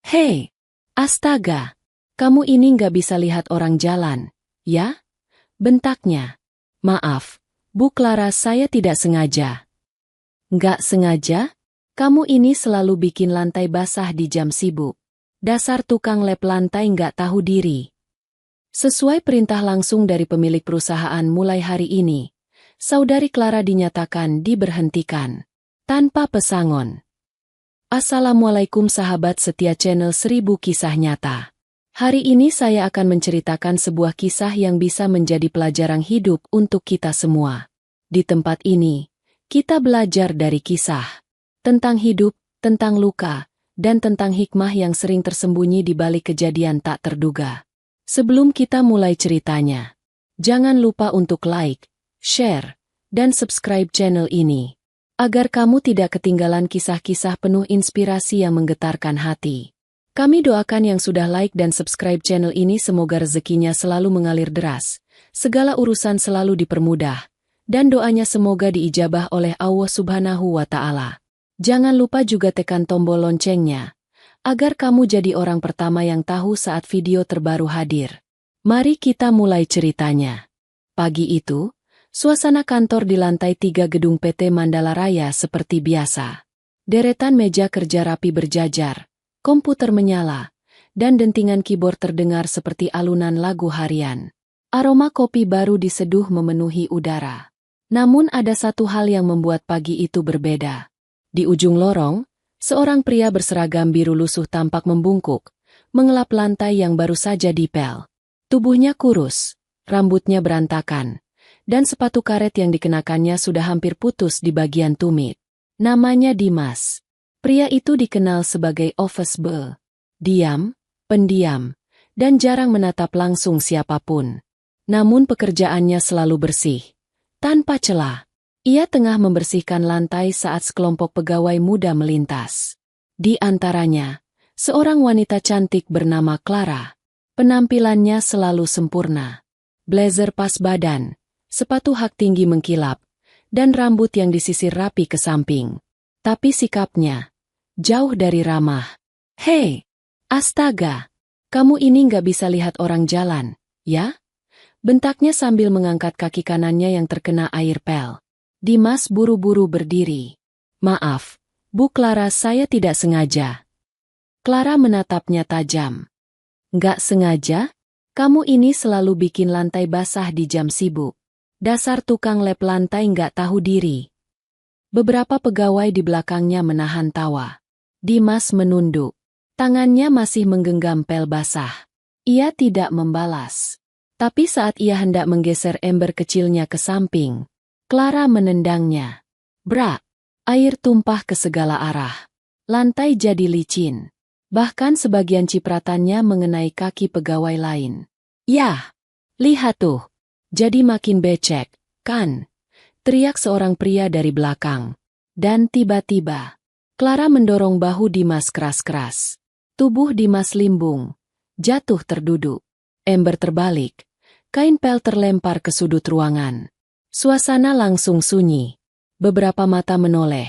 Hei, astaga, kamu ini nggak bisa lihat orang jalan, ya? Bentaknya. Maaf, Bu Clara, saya tidak sengaja. Nggak sengaja? Kamu ini selalu bikin lantai basah di jam sibuk. Dasar tukang lap lantai nggak tahu diri. Sesuai perintah langsung dari pemilik perusahaan mulai hari ini, Saudari Clara dinyatakan diberhentikan. Tanpa pesangon. Assalamualaikum sahabat setia channel 1000 Kisah Nyata. Hari ini saya akan menceritakan sebuah kisah yang bisa menjadi pelajaran hidup untuk kita semua. Di tempat ini, kita belajar dari kisah tentang hidup, tentang luka, dan tentang hikmah yang sering tersembunyi di balik kejadian tak terduga. Sebelum kita mulai ceritanya, jangan lupa untuk like, share, dan subscribe channel ini, agar kamu tidak ketinggalan kisah-kisah penuh inspirasi yang menggetarkan hati. Kami doakan yang sudah like dan subscribe channel ini semoga rezekinya selalu mengalir deras, segala urusan selalu dipermudah, dan doanya semoga diijabah oleh Allah Subhanahu wa Ta'ala. Jangan lupa juga tekan tombol loncengnya, agar kamu jadi orang pertama yang tahu saat video terbaru hadir. Mari kita mulai ceritanya. Pagi itu, suasana kantor di lantai 3 gedung PT Mandala Raya seperti biasa. Deretan meja kerja rapi berjajar, komputer menyala, dan dentingan keyboard terdengar seperti alunan lagu harian. Aroma kopi baru diseduh memenuhi udara. Namun ada satu hal yang membuat pagi itu berbeda. Di ujung lorong, seorang pria berseragam biru lusuh tampak membungkuk, mengelap lantai yang baru saja dipel. Tubuhnya kurus, rambutnya berantakan, dan sepatu karet yang dikenakannya sudah hampir putus di bagian tumit. Namanya Dimas. Pria itu dikenal sebagai office boy. Diam, pendiam, dan jarang menatap langsung siapapun. Namun pekerjaannya selalu bersih, tanpa celah. Ia tengah membersihkan lantai saat sekelompok pegawai muda melintas. Di antaranya, seorang wanita cantik bernama Clara. Penampilannya selalu sempurna. Blazer pas badan, sepatu hak tinggi mengkilap, dan rambut yang disisir rapi ke samping. Tapi sikapnya jauh dari ramah. Hei, astaga, kamu ini nggak bisa lihat orang jalan, ya? Bentaknya sambil mengangkat kaki kanannya yang terkena air pel. Dimas buru-buru berdiri. Maaf, Bu Clara, saya tidak sengaja. Clara menatapnya tajam. Nggak sengaja? Kamu ini selalu bikin lantai basah di jam sibuk. Dasar tukang lap lantai nggak tahu diri. Beberapa pegawai di belakangnya menahan tawa. Dimas menunduk. Tangannya masih menggenggam pel basah. Ia tidak membalas. Tapi saat ia hendak menggeser ember kecilnya ke samping, Clara menendangnya. Brak! Air tumpah ke segala arah. Lantai jadi licin. Bahkan sebagian cipratannya mengenai kaki pegawai lain. Yah! Lihat tuh! Jadi makin becek, kan? Teriak seorang pria dari belakang. Dan tiba-tiba, Clara mendorong bahu Dimas keras-keras. Tubuh Dimas limbung. Jatuh terduduk. Ember terbalik. Kain pel terlempar ke sudut ruangan. Suasana langsung sunyi. Beberapa mata menoleh.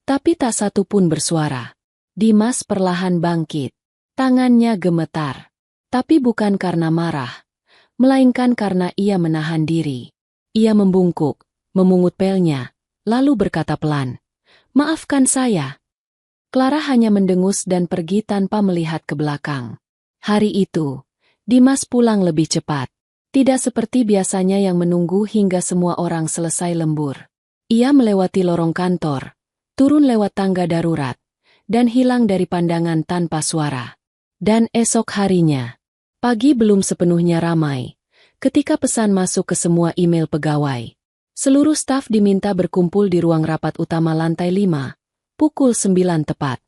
Tapi tak satu pun bersuara. Dimas perlahan bangkit. Tangannya gemetar. Tapi bukan karena marah. Melainkan karena ia menahan diri. Ia membungkuk, memungut pelnya, lalu berkata pelan. Maafkan saya. Clara hanya mendengus dan pergi tanpa melihat ke belakang. Hari itu, Dimas pulang lebih cepat. Tidak seperti biasanya yang menunggu hingga semua orang selesai lembur. Ia melewati lorong kantor, turun lewat tangga darurat, dan hilang dari pandangan tanpa suara. Dan esok harinya, pagi belum sepenuhnya ramai, ketika pesan masuk ke semua email pegawai. Seluruh staf diminta berkumpul di ruang rapat utama lantai 5, pukul 9 tepat.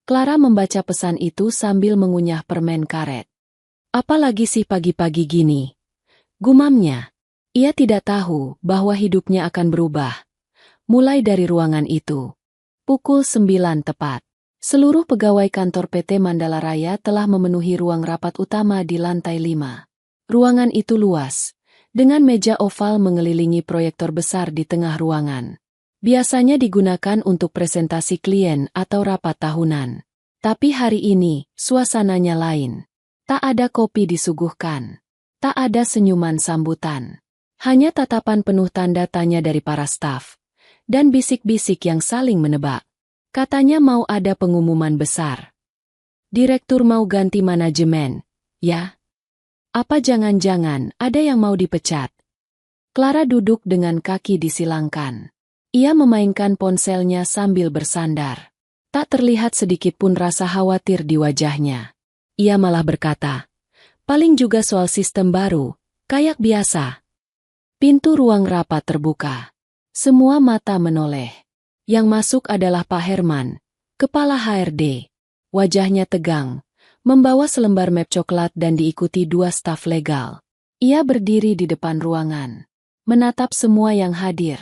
Clara membaca pesan itu sambil mengunyah permen karet. Apalagi sih pagi-pagi gini? Gumamnya. Ia tidak tahu bahwa hidupnya akan berubah. Mulai dari ruangan itu. Pukul 9 tepat. Seluruh pegawai kantor PT Mandala Raya telah memenuhi ruang rapat utama di lantai 5. Ruangan itu luas, dengan meja oval mengelilingi proyektor besar di tengah ruangan. Biasanya digunakan untuk presentasi klien atau rapat tahunan. Tapi hari ini, suasananya lain. Tak ada kopi disuguhkan. Tak ada senyuman sambutan. Hanya tatapan penuh tanda tanya dari para staf. Dan bisik-bisik yang saling menebak. Katanya mau ada pengumuman besar. Direktur mau ganti manajemen. Ya? Apa jangan-jangan ada yang mau dipecat? Clara duduk dengan kaki disilangkan. Ia memainkan ponselnya sambil bersandar. Tak terlihat sedikit pun rasa khawatir di wajahnya. Ia malah berkata, paling juga soal sistem baru, kayak biasa. Pintu ruang rapat terbuka. Semua mata menoleh. Yang masuk adalah Pak Herman, kepala HRD. Wajahnya tegang, membawa selembar map coklat dan diikuti 2 staf legal. Ia berdiri di depan ruangan, menatap semua yang hadir.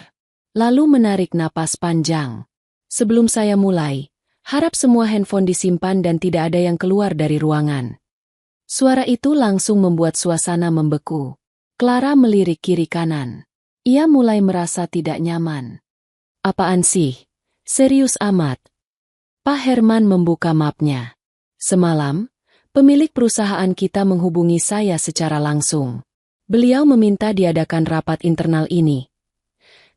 Lalu menarik napas panjang. Sebelum saya mulai, harap semua handphone disimpan dan tidak ada yang keluar dari ruangan. Suara itu langsung membuat suasana membeku. Clara melirik kiri kanan. Ia mulai merasa tidak nyaman. Apaan sih? Serius amat. Pak Herman membuka mapnya. Semalam, pemilik perusahaan kita menghubungi saya secara langsung. Beliau meminta diadakan rapat internal ini.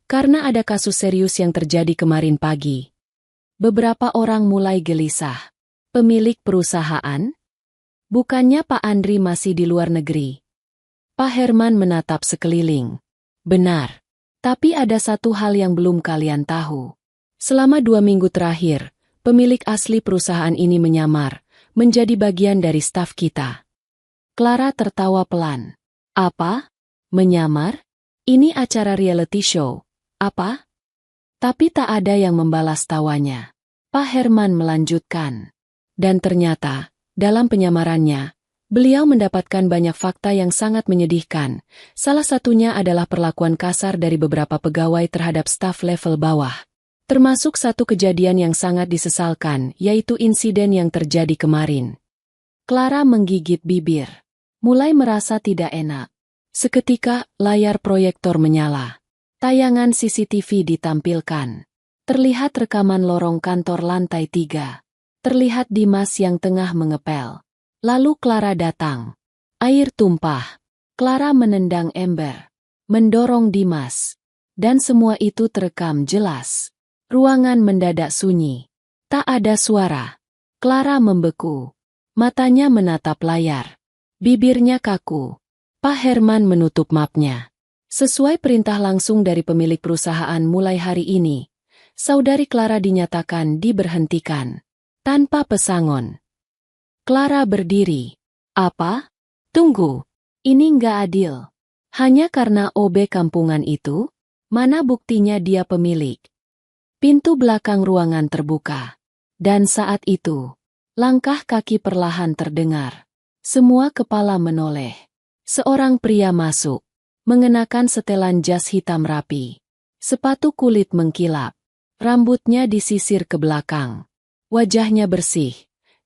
Karena ada kasus serius yang terjadi kemarin pagi. Beberapa orang mulai gelisah. Pemilik perusahaan? Bukannya Pak Andri masih di luar negeri? Pak Herman menatap sekeliling. Benar. Tapi ada satu hal yang belum kalian tahu. Selama 2 minggu terakhir, pemilik asli perusahaan ini menyamar, menjadi bagian dari staf kita. Clara tertawa pelan. Apa? Menyamar? Ini acara reality show. Apa? Tapi tak ada yang membalas tawanya. Pak Herman melanjutkan. Dan ternyata, dalam penyamarannya, beliau mendapatkan banyak fakta yang sangat menyedihkan. Salah satunya adalah perlakuan kasar dari beberapa pegawai terhadap staf level bawah. Termasuk satu kejadian yang sangat disesalkan, yaitu insiden yang terjadi kemarin. Clara menggigit bibir. Mulai merasa tidak enak. Seketika, layar proyektor menyala. Tayangan CCTV ditampilkan. Terlihat rekaman lorong kantor lantai 3. Terlihat Dimas yang tengah mengepel. Lalu Clara datang. Air tumpah. Clara menendang ember. Mendorong Dimas. Dan semua itu terekam jelas. Ruangan mendadak sunyi. Tak ada suara. Clara membeku. Matanya menatap layar. Bibirnya kaku. Pak Herman menutup mapnya. Sesuai perintah langsung dari pemilik perusahaan mulai hari ini, saudari Clara dinyatakan diberhentikan. Tanpa pesangon. Clara berdiri. Apa? Tunggu. Ini nggak adil. Hanya karena OB kampungan itu? Mana buktinya dia pemilik? Pintu belakang ruangan terbuka. Dan saat itu, langkah kaki perlahan terdengar. Semua kepala menoleh. Seorang pria masuk. Mengenakan setelan jas hitam rapi. Sepatu kulit mengkilap. Rambutnya disisir ke belakang. Wajahnya bersih.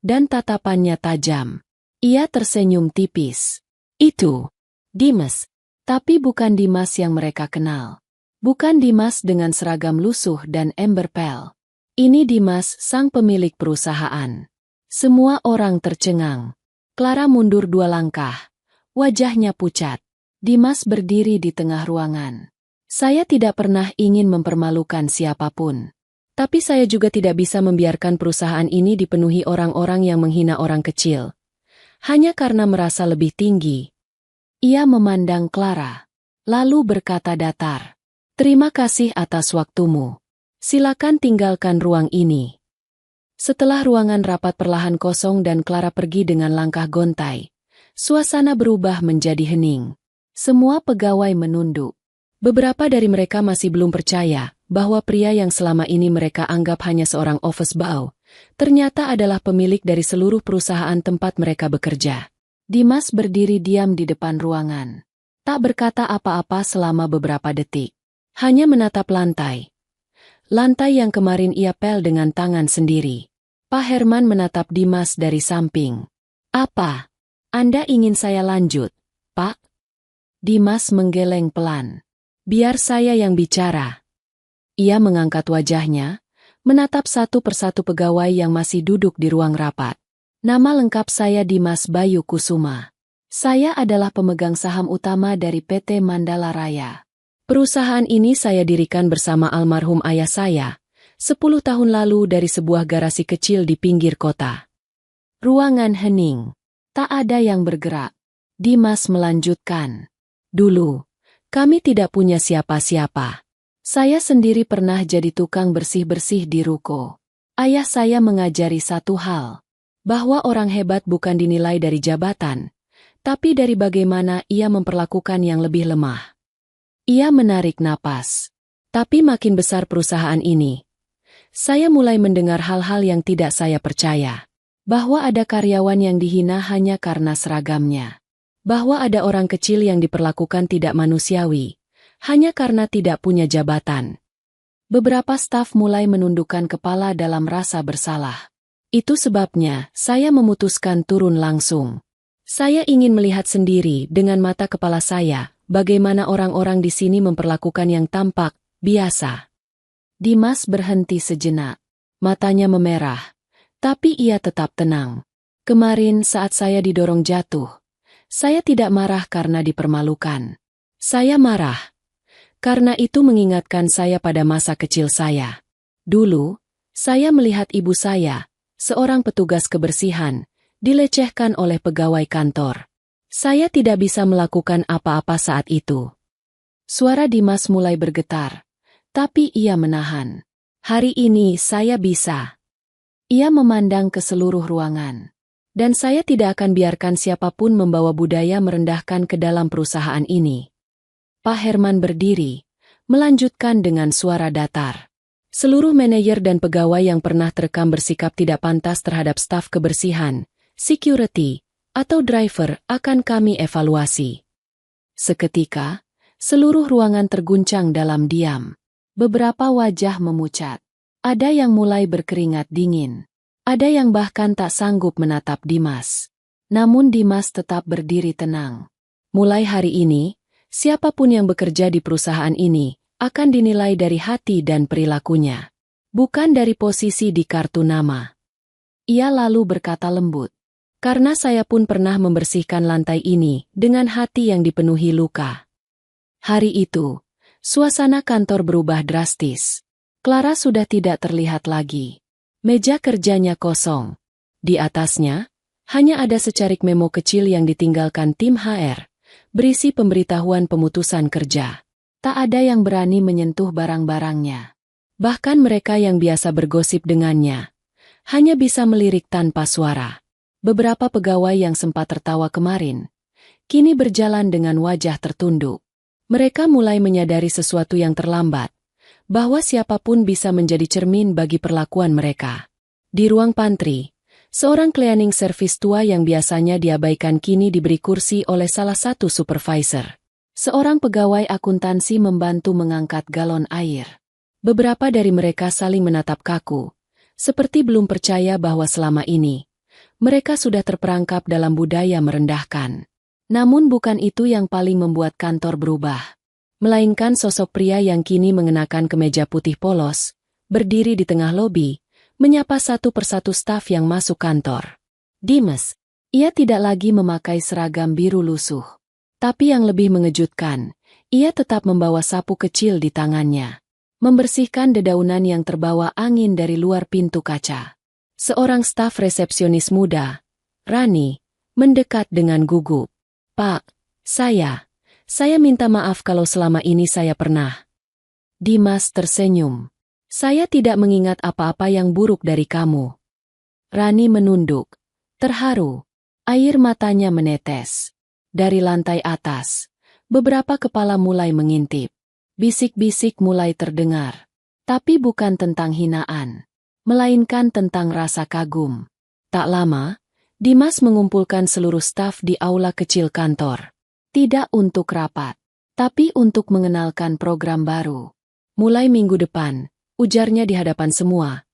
Dan tatapannya tajam. Ia tersenyum tipis. Itu Dimas. Tapi bukan Dimas yang mereka kenal. Bukan Dimas dengan seragam lusuh dan ember pel. Ini Dimas sang pemilik perusahaan. Semua orang tercengang. Clara mundur 2 langkah. Wajahnya pucat. Dimas berdiri di tengah ruangan. Saya tidak pernah ingin mempermalukan siapapun. Tapi saya juga tidak bisa membiarkan perusahaan ini dipenuhi orang-orang yang menghina orang kecil. Hanya karena merasa lebih tinggi. Ia memandang Clara. Lalu berkata datar. Terima kasih atas waktumu. Silakan tinggalkan ruang ini. Setelah ruangan rapat perlahan kosong dan Clara pergi dengan langkah gontai, suasana berubah menjadi hening. Semua pegawai menunduk. Beberapa dari mereka masih belum percaya bahwa pria yang selama ini mereka anggap hanya seorang office boy, ternyata adalah pemilik dari seluruh perusahaan tempat mereka bekerja. Dimas berdiri diam di depan ruangan. Tak berkata apa-apa selama beberapa detik. Hanya menatap lantai. Lantai yang kemarin ia pel dengan tangan sendiri. Pak Herman menatap Dimas dari samping. Apa? Anda ingin saya lanjut, Pak? Dimas menggeleng pelan. Biar saya yang bicara. Ia mengangkat wajahnya, menatap satu persatu pegawai yang masih duduk di ruang rapat. Nama lengkap saya Dimas Bayu Kusuma. Saya adalah pemegang saham utama dari PT Mandala Raya. Perusahaan ini saya dirikan bersama almarhum ayah saya, 10 tahun lalu dari sebuah garasi kecil di pinggir kota. Ruangan hening. Tak ada yang bergerak. Dimas melanjutkan. Dulu, kami tidak punya siapa-siapa. Saya sendiri pernah jadi tukang bersih-bersih di ruko. Ayah saya mengajari satu hal, bahwa orang hebat bukan dinilai dari jabatan, tapi dari bagaimana ia memperlakukan yang lebih lemah. Ia menarik napas. Tapi makin besar perusahaan ini, saya mulai mendengar hal-hal yang tidak saya percaya. Bahwa ada karyawan yang dihina hanya karena seragamnya. Bahwa ada orang kecil yang diperlakukan tidak manusiawi, hanya karena tidak punya jabatan. Beberapa staf mulai menundukkan kepala dalam rasa bersalah. Itu sebabnya saya memutuskan turun langsung. Saya ingin melihat sendiri dengan mata kepala saya bagaimana orang-orang di sini memperlakukan yang tampak biasa. Dimas berhenti sejenak. Matanya memerah, tapi ia tetap tenang. Kemarin saat saya didorong jatuh, saya tidak marah karena dipermalukan. Saya marah karena itu mengingatkan saya pada masa kecil saya. Dulu, saya melihat ibu saya, seorang petugas kebersihan, dilecehkan oleh pegawai kantor. Saya tidak bisa melakukan apa-apa saat itu. Suara Dimas mulai bergetar, tapi ia menahan. Hari ini saya bisa. Ia memandang ke seluruh ruangan. Dan saya tidak akan biarkan siapapun membawa budaya merendahkan ke dalam perusahaan ini. Pak Herman berdiri, melanjutkan dengan suara datar. Seluruh manajer dan pegawai yang pernah terekam bersikap tidak pantas terhadap staf kebersihan, security, atau driver akan kami evaluasi. Seketika, seluruh ruangan terguncang dalam diam. Beberapa wajah memucat. Ada yang mulai berkeringat dingin. Ada yang bahkan tak sanggup menatap Dimas. Namun Dimas tetap berdiri tenang. Mulai hari ini, siapapun yang bekerja di perusahaan ini akan dinilai dari hati dan perilakunya, bukan dari posisi di kartu nama. Ia lalu berkata lembut, karena saya pun pernah membersihkan lantai ini dengan hati yang dipenuhi luka. Hari itu, suasana kantor berubah drastis. Clara sudah tidak terlihat lagi. Meja kerjanya kosong. Di atasnya, hanya ada secarik memo kecil yang ditinggalkan tim HR. Berisi pemberitahuan pemutusan kerja. Tak ada yang berani menyentuh barang-barangnya. Bahkan mereka yang biasa bergosip dengannya, hanya bisa melirik tanpa suara. Beberapa pegawai yang sempat tertawa kemarin, kini berjalan dengan wajah tertunduk. Mereka mulai menyadari sesuatu yang terlambat, bahwa siapapun bisa menjadi cermin bagi perlakuan mereka. Di ruang pantry, seorang cleaning service tua yang biasanya diabaikan kini diberi kursi oleh salah satu supervisor. Seorang pegawai akuntansi membantu mengangkat galon air. Beberapa dari mereka saling menatap kaku, seperti belum percaya bahwa selama ini, mereka sudah terperangkap dalam budaya merendahkan. Namun bukan itu yang paling membuat kantor berubah. Melainkan sosok pria yang kini mengenakan kemeja putih polos, berdiri di tengah lobi, menyapa satu persatu staf yang masuk kantor. Dimas. Ia tidak lagi memakai seragam biru lusuh. Tapi yang lebih mengejutkan, ia tetap membawa sapu kecil di tangannya. Membersihkan dedaunan yang terbawa angin dari luar pintu kaca. Seorang staf resepsionis muda, Rani, mendekat dengan gugup. Pak, saya minta maaf kalau selama ini saya pernah. Dimas tersenyum. Saya tidak mengingat apa-apa yang buruk dari kamu. Rani menunduk, terharu. Air matanya menetes. Dari lantai atas, beberapa kepala mulai mengintip. Bisik-bisik mulai terdengar. Tapi bukan tentang hinaan, melainkan tentang rasa kagum. Tak lama, Dimas mengumpulkan seluruh staf di aula kecil kantor. Tidak untuk rapat, tapi untuk mengenalkan program baru. Mulai minggu depan, ujarnya di hadapan semua,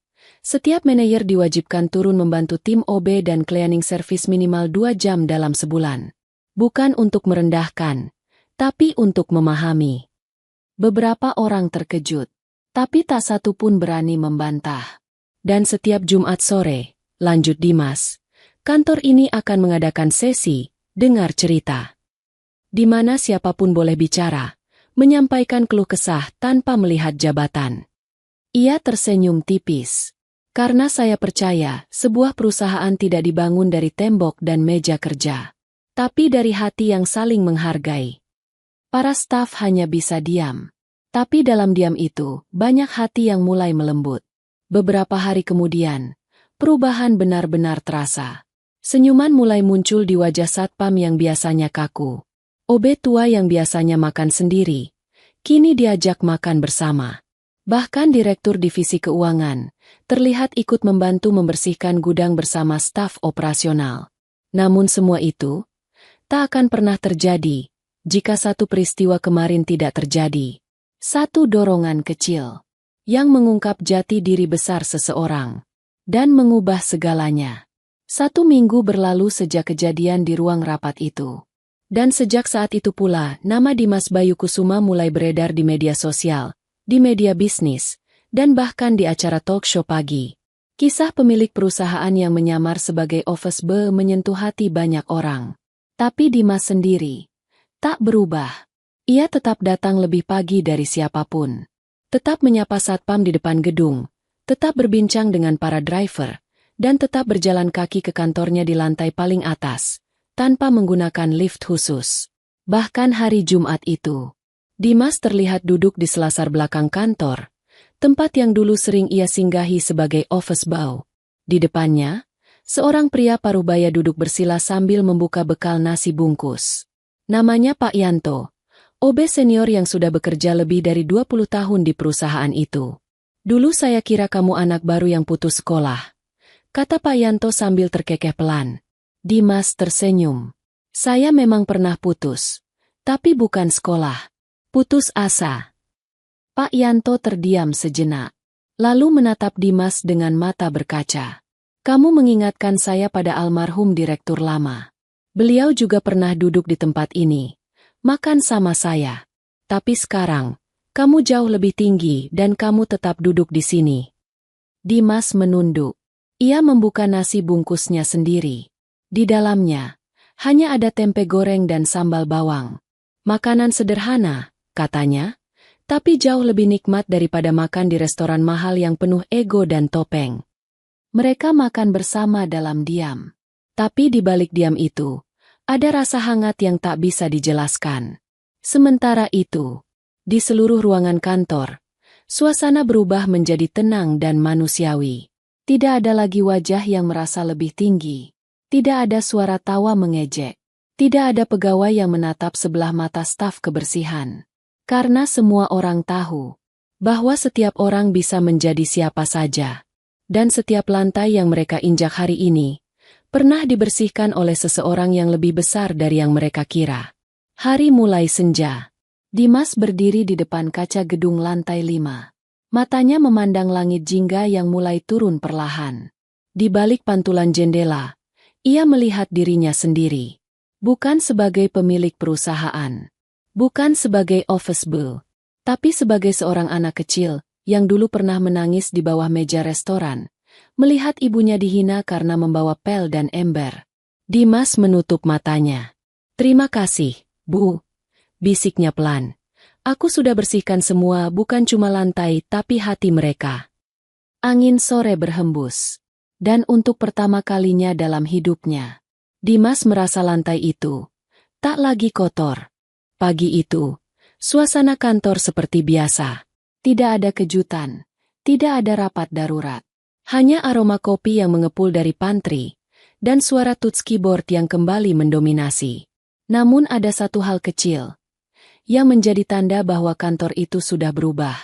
setiap manajer diwajibkan turun membantu tim OB dan cleaning service minimal 2 jam dalam sebulan. Bukan untuk merendahkan, tapi untuk memahami. Beberapa orang terkejut. Tapi tak satu pun berani membantah. Dan setiap Jumat sore, lanjut Dimas, kantor ini akan mengadakan sesi dengar cerita, di mana siapapun boleh bicara, menyampaikan keluh kesah tanpa melihat jabatan. Ia tersenyum tipis. Karena saya percaya sebuah perusahaan tidak dibangun dari tembok dan meja kerja, tapi dari hati yang saling menghargai. Para staf hanya bisa diam. Tapi dalam diam itu, banyak hati yang mulai melembut. Beberapa hari kemudian, perubahan benar-benar terasa. Senyuman mulai muncul di wajah satpam yang biasanya kaku. OB tua yang biasanya makan sendiri, kini diajak makan bersama. Bahkan Direktur Divisi Keuangan terlihat ikut membantu membersihkan gudang bersama staf operasional. Namun semua itu tak akan pernah terjadi jika satu peristiwa kemarin tidak terjadi. Satu dorongan kecil yang mengungkap jati diri besar seseorang dan mengubah segalanya. 1 minggu berlalu sejak kejadian di ruang rapat itu. Dan sejak saat itu pula, nama Dimas Bayu Kusuma mulai beredar di media sosial, di media bisnis, dan bahkan di acara talk show pagi. Kisah pemilik perusahaan yang menyamar sebagai office boy menyentuh hati banyak orang. Tapi Dimas sendiri tak berubah. Ia tetap datang lebih pagi dari siapapun. Tetap menyapa satpam di depan gedung, tetap berbincang dengan para driver, dan tetap berjalan kaki ke kantornya di lantai paling atas, tanpa menggunakan lift khusus. Bahkan hari Jumat itu, Dimas terlihat duduk di selasar belakang kantor, tempat yang dulu sering ia singgahi sebagai office boy. Di depannya, seorang pria parubaya duduk bersila sambil membuka bekal nasi bungkus. Namanya Pak Yanto, OB senior yang sudah bekerja lebih dari 20 tahun di perusahaan itu. Dulu saya kira kamu anak baru yang putus sekolah, kata Pak Yanto sambil terkekeh pelan. Dimas tersenyum. Saya memang pernah putus, tapi bukan sekolah. Putus asa. Pak Yanto terdiam sejenak, lalu menatap Dimas dengan mata berkaca. Kamu mengingatkan saya pada almarhum direktur lama. Beliau juga pernah duduk di tempat ini, makan sama saya. Tapi sekarang, kamu jauh lebih tinggi dan kamu tetap duduk di sini. Dimas menunduk. Ia membuka nasi bungkusnya sendiri. Di dalamnya, hanya ada tempe goreng dan sambal bawang. Makanan sederhana, katanya, tapi jauh lebih nikmat daripada makan di restoran mahal yang penuh ego dan topeng. Mereka makan bersama dalam diam. Tapi di balik diam itu, ada rasa hangat yang tak bisa dijelaskan. Sementara itu, di seluruh ruangan kantor, suasana berubah menjadi tenang dan manusiawi. Tidak ada lagi wajah yang merasa lebih tinggi. Tidak ada suara tawa mengejek. Tidak ada pegawai yang menatap sebelah mata staf kebersihan. Karena semua orang tahu bahwa setiap orang bisa menjadi siapa saja. Dan setiap lantai yang mereka injak hari ini pernah dibersihkan oleh seseorang yang lebih besar dari yang mereka kira. Hari mulai senja. Dimas berdiri di depan kaca gedung lantai 5. Matanya memandang langit jingga yang mulai turun perlahan. Di balik pantulan jendela, ia melihat dirinya sendiri. Bukan sebagai pemilik perusahaan. Bukan sebagai office boy, tapi sebagai seorang anak kecil yang dulu pernah menangis di bawah meja restoran, melihat ibunya dihina karena membawa pel dan ember. Dimas menutup matanya. Terima kasih, Bu, bisiknya pelan. Aku sudah bersihkan semua, bukan cuma lantai tapi hati mereka. Angin sore berhembus. Dan untuk pertama kalinya dalam hidupnya, Dimas merasa lantai itu tak lagi kotor. Pagi itu, suasana kantor seperti biasa. Tidak ada kejutan, tidak ada rapat darurat. Hanya aroma kopi yang mengepul dari pantry, dan suara touch keyboard yang kembali mendominasi. Namun ada satu hal kecil yang menjadi tanda bahwa kantor itu sudah berubah.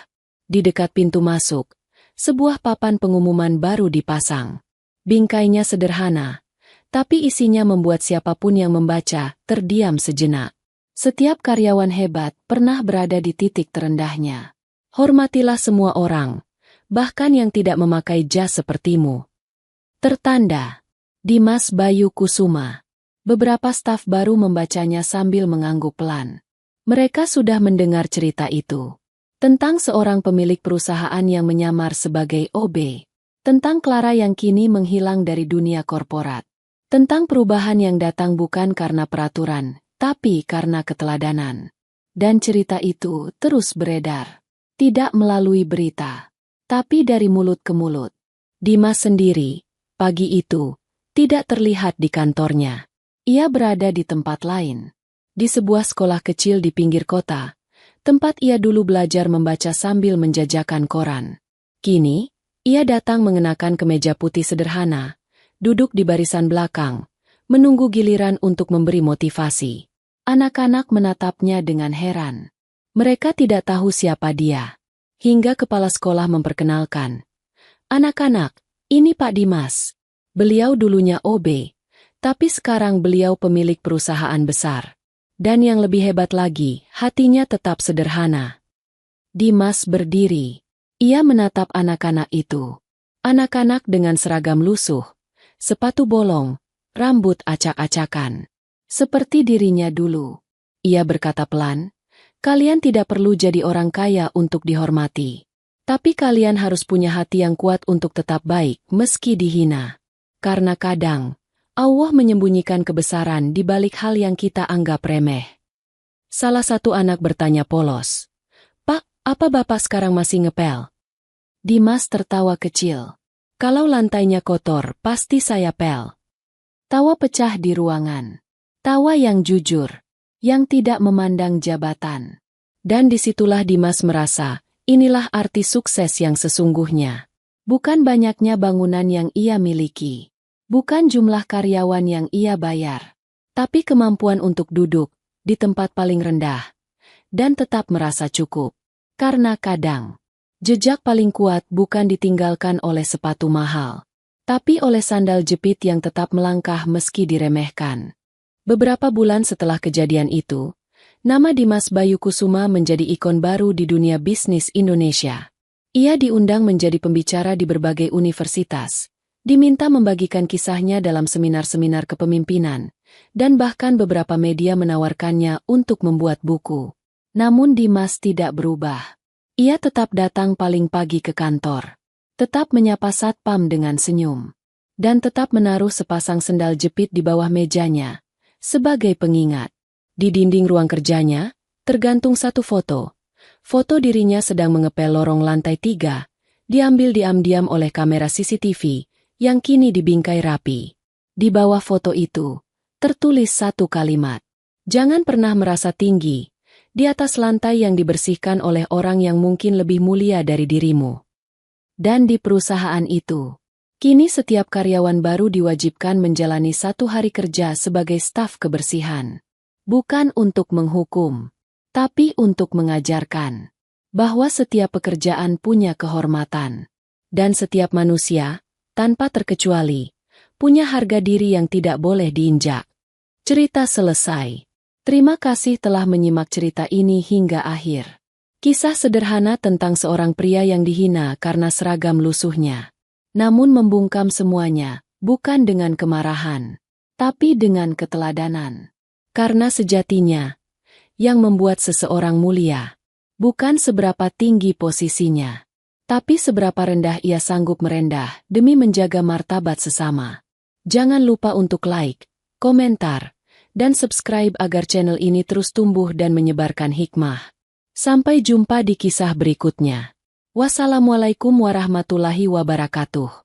Di dekat pintu masuk, sebuah papan pengumuman baru dipasang. Bingkainya sederhana, tapi isinya membuat siapapun yang membaca terdiam sejenak. Setiap karyawan hebat pernah berada di titik terendahnya. Hormatilah semua orang, bahkan yang tidak memakai jas sepertimu. Tertanda, Dimas Bayu Kusuma. Beberapa staf baru membacanya sambil mengangguk pelan. Mereka sudah mendengar cerita itu. Tentang seorang pemilik perusahaan yang menyamar sebagai OB. Tentang Clara yang kini menghilang dari dunia korporat. Tentang perubahan yang datang bukan karena peraturan, tapi karena keteladanan. Dan cerita itu terus beredar. Tidak melalui berita, tapi dari mulut ke mulut. Dimas sendiri, pagi itu, tidak terlihat di kantornya. Ia berada di tempat lain. Di sebuah sekolah kecil di pinggir kota, tempat ia dulu belajar membaca sambil menjajakan koran. Kini, ia datang mengenakan kemeja putih sederhana, duduk di barisan belakang, menunggu giliran untuk memberi motivasi. Anak-anak menatapnya dengan heran. Mereka tidak tahu siapa dia. Hingga kepala sekolah memperkenalkan. Anak-anak, ini Pak Dimas. Beliau dulunya OB, tapi sekarang beliau pemilik perusahaan besar. Dan yang lebih hebat lagi, hatinya tetap sederhana. Dimas berdiri. Ia menatap anak-anak itu. Anak-anak dengan seragam lusuh, sepatu bolong, rambut acak-acakan. Seperti dirinya dulu. Ia berkata pelan, kalian tidak perlu jadi orang kaya untuk dihormati. Tapi kalian harus punya hati yang kuat untuk tetap baik meski dihina. Karena kadang, Allah menyembunyikan kebesaran di balik hal yang kita anggap remeh. Salah satu anak bertanya polos, Pak, apa Bapak sekarang masih ngepel? Dimas tertawa kecil. Kalau lantainya kotor, pasti saya pel. Tawa pecah di ruangan. Tawa yang jujur, yang tidak memandang jabatan. Dan disitulah Dimas merasa, inilah arti sukses yang sesungguhnya. Bukan banyaknya bangunan yang ia miliki. Bukan jumlah karyawan yang ia bayar. Tapi kemampuan untuk duduk di tempat paling rendah. Dan tetap merasa cukup. Karena kadang, jejak paling kuat bukan ditinggalkan oleh sepatu mahal. Tapi oleh sandal jepit yang tetap melangkah meski diremehkan. Beberapa bulan setelah kejadian itu, nama Dimas Bayu Kusuma menjadi ikon baru di dunia bisnis Indonesia. Ia diundang menjadi pembicara di berbagai universitas, diminta membagikan kisahnya dalam seminar-seminar kepemimpinan, dan bahkan beberapa media menawarkannya untuk membuat buku. Namun Dimas tidak berubah. Ia tetap datang paling pagi ke kantor, tetap menyapa satpam dengan senyum, dan tetap menaruh sepasang sendal jepit di bawah mejanya, sebagai pengingat. Di dinding ruang kerjanya, tergantung satu foto. Foto dirinya sedang mengepel lorong lantai 3, diambil diam-diam oleh kamera CCTV, yang kini dibingkai rapi. Di bawah foto itu, tertulis satu kalimat. Jangan pernah merasa tinggi, di atas lantai yang dibersihkan oleh orang yang mungkin lebih mulia dari dirimu. Dan di perusahaan itu, kini setiap karyawan baru diwajibkan menjalani 1 hari kerja sebagai staf kebersihan. Bukan untuk menghukum, tapi untuk mengajarkan bahwa setiap pekerjaan punya kehormatan. Dan setiap manusia, tanpa terkecuali, punya harga diri yang tidak boleh diinjak. Cerita selesai. Terima kasih telah menyimak cerita ini hingga akhir. Kisah sederhana tentang seorang pria yang dihina karena seragam lusuhnya. Namun membungkam semuanya, bukan dengan kemarahan, tapi dengan keteladanan. Karena sejatinya, yang membuat seseorang mulia, bukan seberapa tinggi posisinya, tapi seberapa rendah ia sanggup merendah demi menjaga martabat sesama. Jangan lupa untuk like, komentar, dan subscribe agar channel ini terus tumbuh dan menyebarkan hikmah. Sampai jumpa di kisah berikutnya. Wassalamualaikum warahmatullahi wabarakatuh.